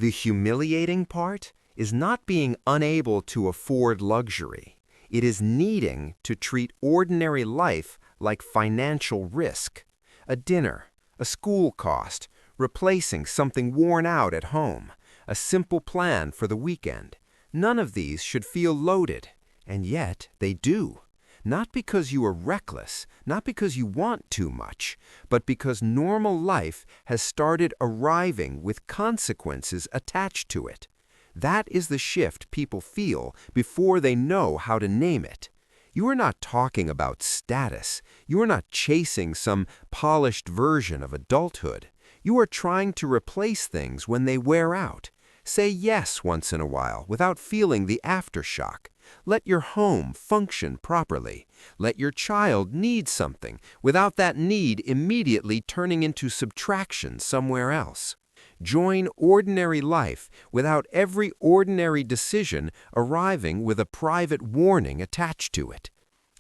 The humiliating part is not being unable to afford luxury. It is needing to treat ordinary life like financial risk. A dinner, a school cost, replacing something worn out at home, a simple plan for the weekend. None of these should feel loaded, and yet they do. Not because you are reckless, not because you want too much, but because normal life has started arriving with consequences attached to it. That is the shift people feel before they know how to name it. You are not talking about status. You are not chasing some polished version of adulthood. You are trying to replace things when they wear out. Say yes once in a while without feeling the aftershock. Let your home function properly. Let your child need something without that need immediately turning into subtraction somewhere else. Join ordinary life without every ordinary decision arriving with a private warning attached to it.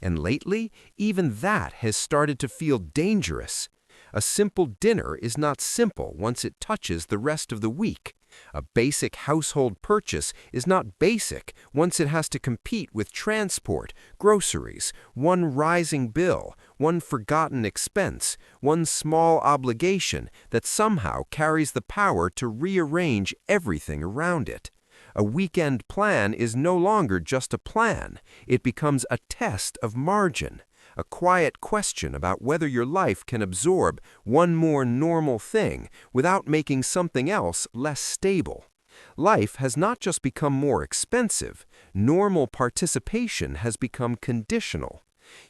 And lately, even that has started to feel dangerous. A simple dinner is not simple once it touches the rest of the week. A basic household purchase is not basic once it has to compete with transport, groceries, one rising bill, one forgotten expense, one small obligation that somehow carries the power to rearrange everything around it. A weekend plan is no longer just a plan. It becomes a test of margin. A quiet question about whether your life can absorb one more normal thing without making something else less stable. Life has not just become more expensive, normal participation has become conditional.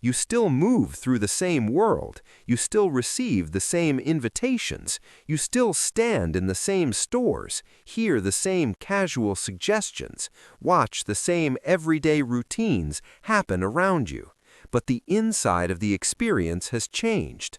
You still move through the same world, you still receive the same invitations, you still stand in the same stores, hear the same casual suggestions, watch the same everyday routines happen around you. But the inside of the experience has changed.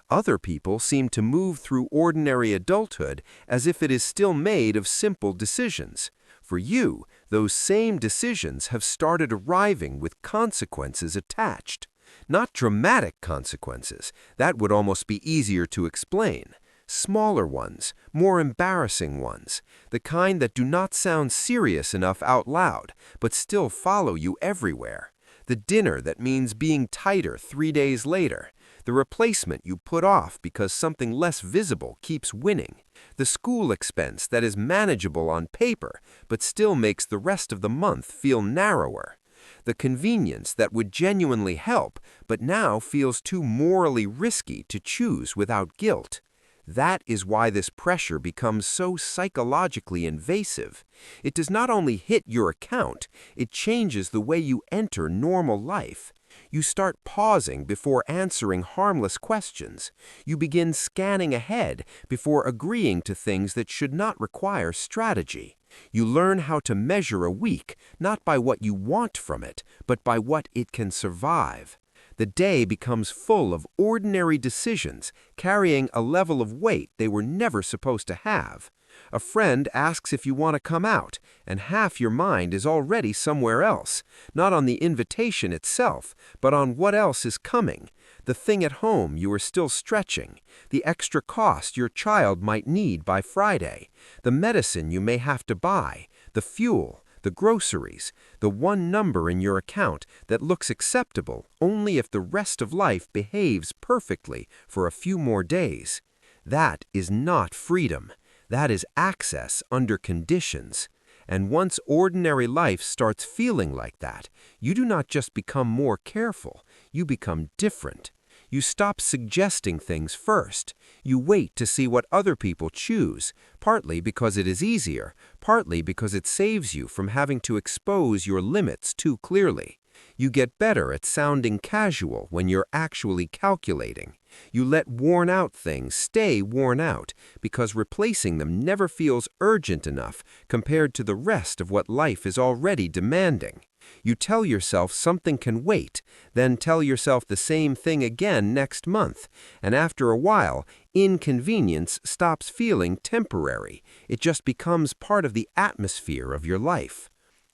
Other people seem to move through ordinary adulthood as if it is still made of simple decisions. For you, those same decisions have started arriving with consequences attached. Not dramatic consequences, that would almost be easier to explain. Smaller ones, more embarrassing ones, the kind that do not sound serious enough out loud, but still follow you everywhere. The dinner that means being tighter 3 days later. The replacement you put off because something less visible keeps winning. The school expense that is manageable on paper but still makes the rest of the month feel narrower. The convenience that would genuinely help but now feels too morally risky to choose without guilt. That is why this pressure becomes so psychologically invasive. It does not only hit your account, it changes the way you enter normal life. You start pausing before answering harmless questions. You begin scanning ahead before agreeing to things that should not require strategy. You learn how to measure a week, not by what you want from it, but by what it can survive. The day becomes full of ordinary decisions, carrying a level of weight they were never supposed to have. A friend asks if you want to come out, and half your mind is already somewhere else, not on the invitation itself, but on what else is coming, the thing at home you are still stretching, the extra cost your child might need by Friday, the medicine you may have to buy, the fuel, the groceries, the one number in your account that looks acceptable only if the rest of life behaves perfectly for a few more days. That is not freedom. That is access under conditions. And once ordinary life starts feeling like that, you do not just become more careful, you become different. You stop suggesting things first. You wait to see what other people choose, partly because it is easier, partly because it saves you from having to expose your limits too clearly. You get better at sounding casual when you're actually calculating. You let worn-out things stay worn out because replacing them never feels urgent enough compared to the rest of what life is already demanding. You tell yourself something can wait, then tell yourself the same thing again next month, and after a while, inconvenience stops feeling temporary. It just becomes part of the atmosphere of your life.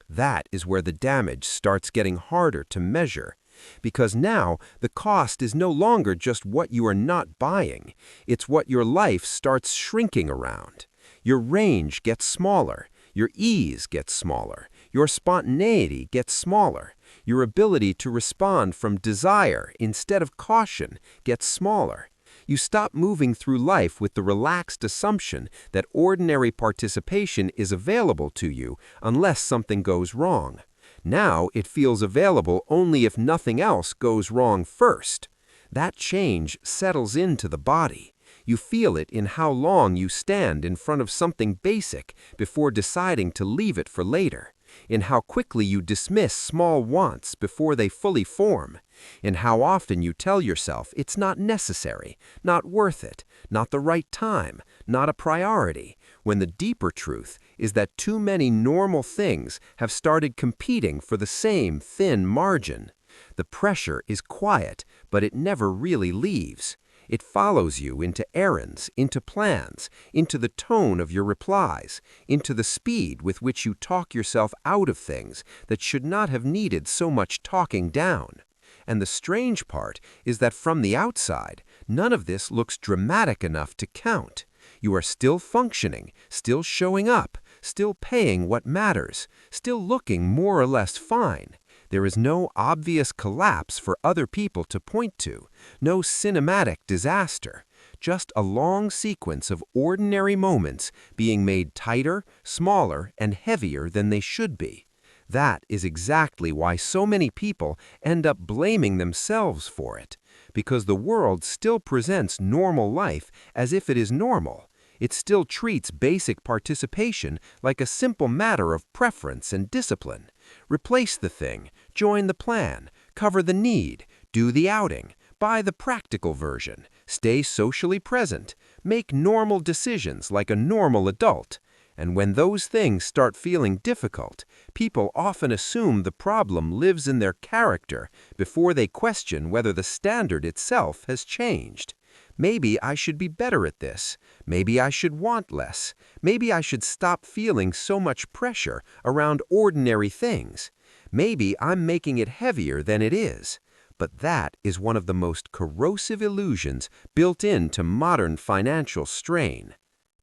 That is where the damage starts getting harder to measure. Because now, the cost is no longer just what you are not buying. It's what your life starts shrinking around. Your range gets smaller. Your ease gets smaller. Your spontaneity gets smaller. Your ability to respond from desire instead of caution gets smaller. You stop moving through life with the relaxed assumption that ordinary participation is available to you unless something goes wrong. Now it feels available only if nothing else goes wrong first. That change settles into the body. You feel it in how long you stand in front of something basic before deciding to leave it for later, in how quickly you dismiss small wants before they fully form, in how often you tell yourself it's not necessary, not worth it, not the right time, not a priority, when the deeper truth is that too many normal things have started competing for the same thin margin. The pressure is quiet, but it never really leaves. It follows you into errands, into plans, into the tone of your replies, into the speed with which you talk yourself out of things that should not have needed so much talking down. And the strange part is that from the outside, none of this looks dramatic enough to count. You are still functioning, still showing up, still paying what matters, still looking more or less fine. There is no obvious collapse for other people to point to, no cinematic disaster, just a long sequence of ordinary moments being made tighter, smaller, and heavier than they should be. That is exactly why so many people end up blaming themselves for it, because the world still presents normal life as if it is normal. It still treats basic participation like a simple matter of preference and discipline. Replace the thing, join the plan, cover the need, do the outing, buy the practical version, stay socially present, make normal decisions like a normal adult. And when those things start feeling difficult, people often assume the problem lives in their character before they question whether the standard itself has changed. Maybe I should be better at this. Maybe I should want less. Maybe I should stop feeling so much pressure around ordinary things. Maybe I'm making it heavier than it is. But that is one of the most corrosive illusions built into modern financial strain.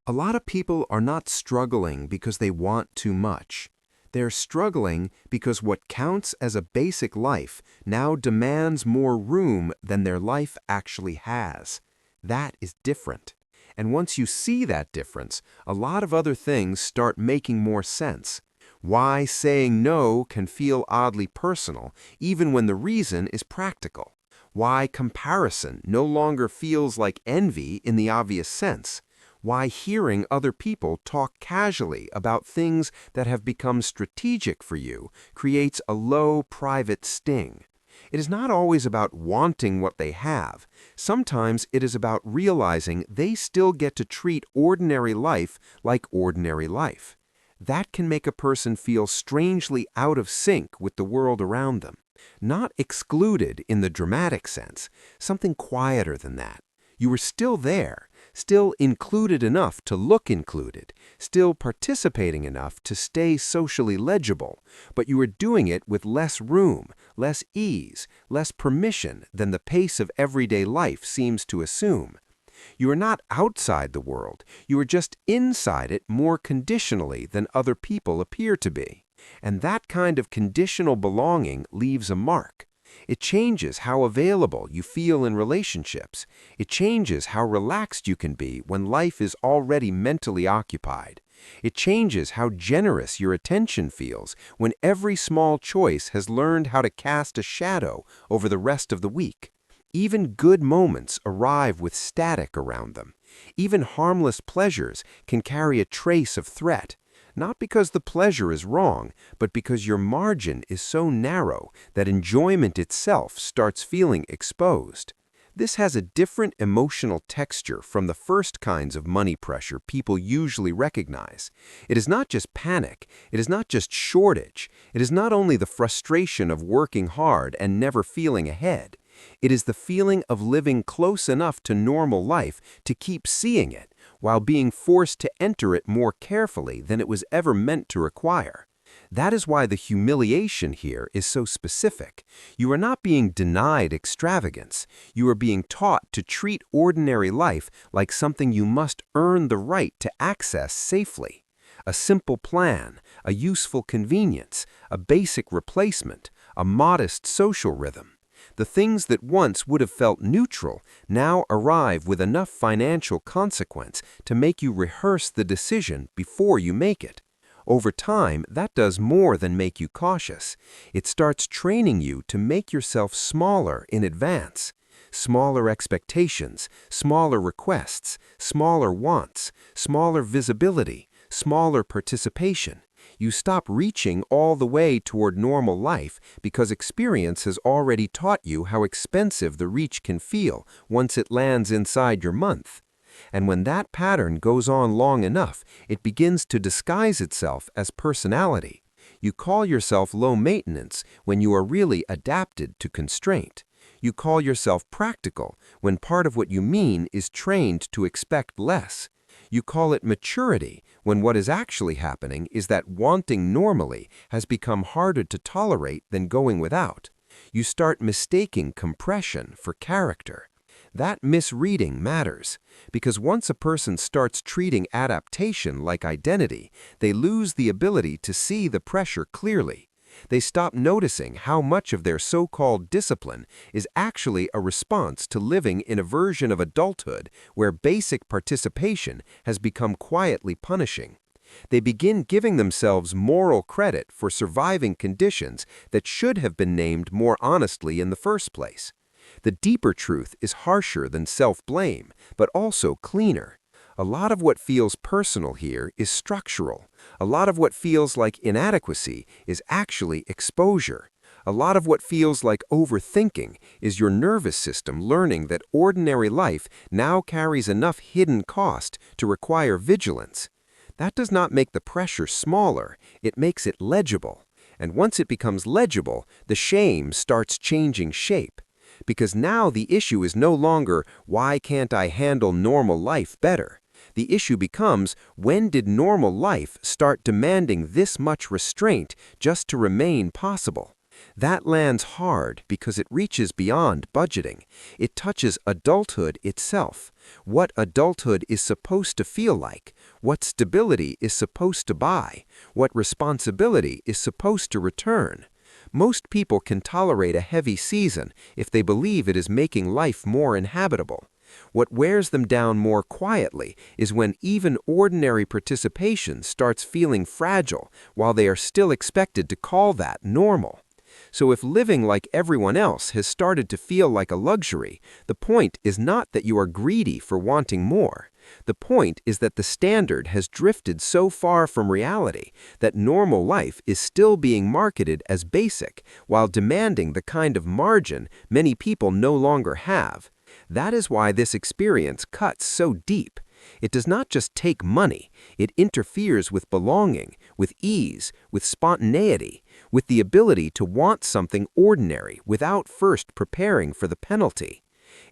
A lot of people are not struggling because they want too much. They're struggling because what counts as a basic life now demands more room than their life actually has. That is different. And once you see that difference, a lot of other things start making more sense. Why saying no can feel oddly personal, even when the reason is practical. Why comparison no longer feels like envy in the obvious sense. Why hearing other people talk casually about things that have become strategic for you creates a low, private sting. It is not always about wanting what they have. Sometimes it is about realizing they still get to treat ordinary life like ordinary life. That can make a person feel strangely out of sync with the world around them. Not excluded in the dramatic sense, something quieter than that. You are still there, still included enough to look included, still participating enough to stay socially legible, but you are doing it with less room, less ease, less permission than the pace of everyday life seems to assume. You are not outside the world, you are just inside it more conditionally than other people appear to be. And that kind of conditional belonging leaves a mark. It changes how available you feel in relationships. It changes how relaxed you can be when life is already mentally occupied. It changes how generous your attention feels when every small choice has learned how to cast a shadow over the rest of the week. Even good moments arrive with static around them. Even harmless pleasures can carry a trace of threat. Not because the pleasure is wrong, but because your margin is so narrow that enjoyment itself starts feeling exposed. This has a different emotional texture from the first kinds of money pressure people usually recognize. It is not just panic, it is not just shortage, it is not only the frustration of working hard and never feeling ahead. It is the feeling of living close enough to normal life to keep seeing it, while being forced to enter it more carefully than it was ever meant to require. That is why the humiliation here is so specific. You are not being denied extravagance. You are being taught to treat ordinary life like something you must earn the right to access safely. A simple plan, a useful convenience, a basic replacement, a modest social rhythm. The things that once would have felt neutral now arrive with enough financial consequence to make you rehearse the decision before you make it. Over time, that does more than make you cautious. It starts training you to make yourself smaller in advance. Smaller expectations, smaller requests, smaller wants, smaller visibility, smaller participation. You stop reaching all the way toward normal life because experience has already taught you how expensive the reach can feel once it lands inside your month. And when that pattern goes on long enough, it begins to disguise itself as personality. You call yourself low maintenance when you are really adapted to constraint. You call yourself practical when part of what you mean is trained to expect less. You call it maturity when what is actually happening is that wanting normally has become harder to tolerate than going without. You start mistaking compression for character. That misreading matters, because once a person starts treating adaptation like identity, they lose the ability to see the pressure clearly. They stop noticing how much of their so-called discipline is actually a response to living in a version of adulthood where basic participation has become quietly punishing. They begin giving themselves moral credit for surviving conditions that should have been named more honestly in the first place. The deeper truth is harsher than self-blame, but also cleaner. A lot of what feels personal here is structural. A lot of what feels like inadequacy is actually exposure. A lot of what feels like overthinking is your nervous system learning that ordinary life now carries enough hidden cost to require vigilance. That does not make the pressure smaller, it makes it legible. And once it becomes legible, the shame starts changing shape. Because now the issue is no longer, why can't I handle normal life better? The issue becomes, when did normal life start demanding this much restraint just to remain possible? That lands hard because it reaches beyond budgeting. It touches adulthood itself. What adulthood is supposed to feel like, what stability is supposed to buy, what responsibility is supposed to return. Most people can tolerate a heavy season if they believe it is making life more inhabitable. What wears them down more quietly is when even ordinary participation starts feeling fragile while they are still expected to call that normal. So if living like everyone else has started to feel like a luxury, the point is not that you are greedy for wanting more. The point is that the standard has drifted so far from reality that normal life is still being marketed as basic while demanding the kind of margin many people no longer have. That is why this experience cuts so deep. It does not just take money, it interferes with belonging, with ease, with spontaneity, with the ability to want something ordinary without first preparing for the penalty.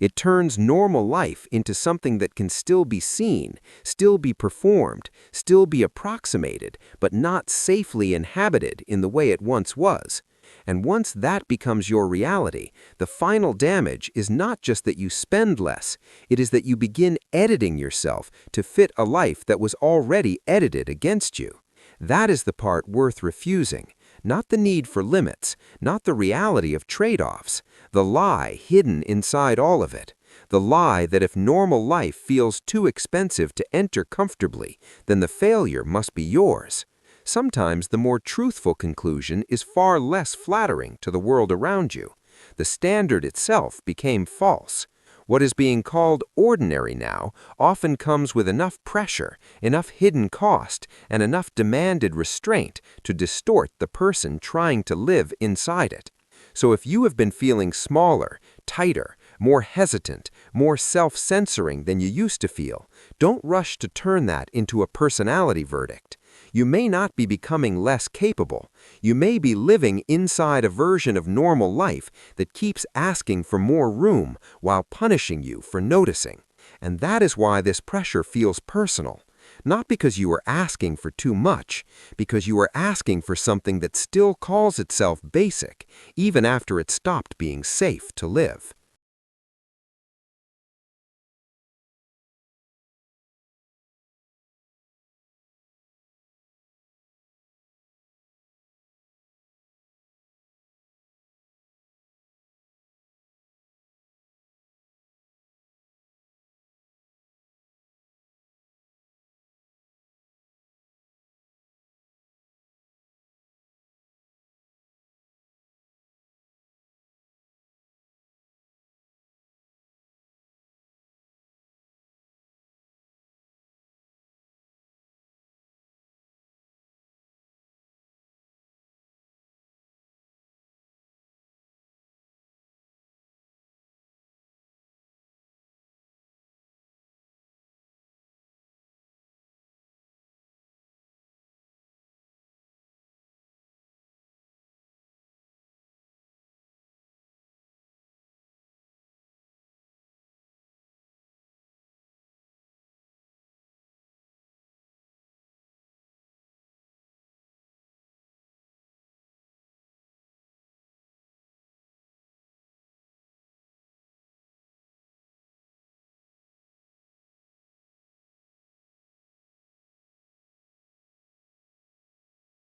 It turns normal life into something that can still be seen, still be performed, still be approximated, but not safely inhabited in the way it once was. And once that becomes your reality, the final damage is not just that you spend less, it is that you begin editing yourself to fit a life that was already edited against you. That is the part worth refusing, not the need for limits, not the reality of trade-offs, the lie hidden inside all of it, the lie that if normal life feels too expensive to enter comfortably, then the failure must be yours. Sometimes the more truthful conclusion is far less flattering to the world around you. The standard itself became false. What is being called ordinary now often comes with enough pressure, enough hidden cost, and enough demanded restraint to distort the person trying to live inside it. So if you have been feeling smaller, tighter, more hesitant, more self-censoring than you used to feel, don't rush to turn that into a personality verdict. You may not be becoming less capable. You may be living inside a version of normal life that keeps asking for more room while punishing you for noticing. And that is why this pressure feels personal. not because you are asking for too much, because you are asking for something that still calls itself basic, even after it stopped being safe to live.